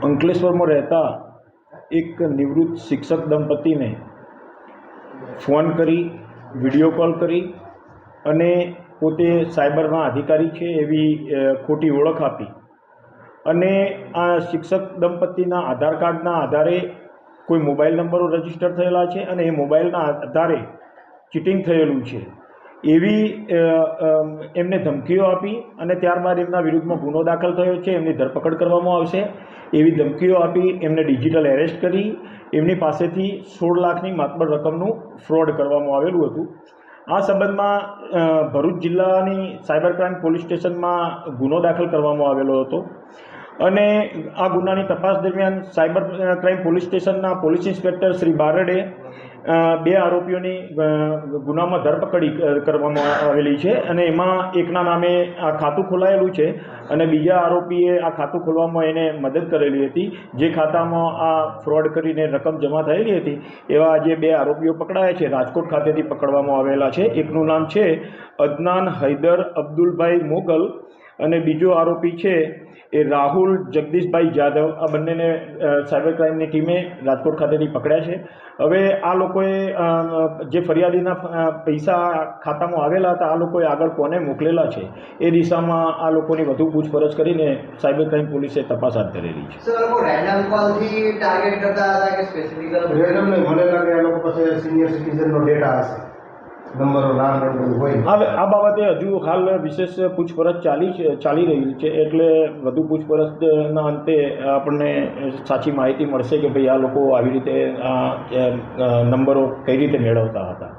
અંકલેશ્વરમાં રહેતા એક નિવૃત્ત શિક્ષક દંપતીને ફોન કરી વિડીયો કોલ કરી અને પોતે સાયબરના અધિકારી છે એવી ખોટી ઓળખ આપી અને આ શિક્ષક દંપતીના આધાર કાર્ડના આધારે કોઈ મોબાઈલ નંબરો રજીસ્ટર થયેલા છે અને એ મોબાઈલના આધારે ચીટિંગ થયેલું છે એવી એમને ધમકીઓ આપી અને ત્યારબાદ એમના વિરુદ્ધમાં ગુનો દાખલ થયો છે, એમની ધરપકડ કરવામાં આવશે એવી ધમકીઓ આપી એમને ડિજિટલ એરેસ્ટ કરી એમની પાસેથી 16 લાખની માતબર રકમનું ફ્રોડ કરવામાં આવેલું હતું। આ સંબંધમાં ભરૂચ જિલ્લાની સાયબર ક્રાઇમ પોલીસ સ્ટેશનમાં ગુનો દાખલ કરવામાં આવેલો હતો અને આ ગુનાની તપાસ દરમિયાન સાયબર ક્રાઇમ પોલીસ સ્ટેશનના પોલીસ ઇન્સ્પેક્ટર શ્રી બારડે 2 આરોપીઓની ગુનામાં ધરપકડ કરવામાં આવેલી છે અને એમાં એકના નામે આ ખાતું ખોલાયેલું છે અને બીજા આરોપીએ આ ખાતું ખોલવામાં એને મદદ કરેલી હતી, જે ખાતામાં આ ફ્રોડ કરીને રકમ જમા થયેલી હતી એવા આજે 2 આરોપીઓ પકડાયા છે, રાજકોટ ખાતેથી પકડવામાં આવેલા છે। એકનું નામ છે અદનાન હૈદર અબ્દુલભાઈ મોગલ અને બીજો આરોપી છે એ રાહુલ જગદીશભાઈ જાદવ। આ બંનેને સાયબર ક્રાઇમની ટીમે રાજકોટ ખાતેથી પકડ્યા છે। હવે આ લોકોએ જે ફરિયાદીના પૈસા ખાતામાં આવેલા હતા આ લોકોએ આગળ કોને મોકલેલા છે એ દિશામાં આ લોકોની વધુ પૂછપરછ કરીને સાયબર ક્રાઇમ પોલીસે તપાસ હાથ ધરેલી છે। સર, લોકો રેન્ડમ કોલથી ટાર્ગેટ કરતા હતા કે સ્પેસિફિક રેન્ડમ નહીં, મને લાગે આ લોકો પાસે સિનિયર સિટીઝનનો ડેટા હશે, નંબરો નામ બધું હોય। આ બાબતે હજુ હાલ વિશેષ પૂછપરછ ચાલી રહી છે એટલે વધુ પૂછપરછના અંતે આપણને સાચી માહિતી મળશે કે ભાઈ આ લોકો આવી રીતે નંબરો કઈ રીતે મેળવતા હતા।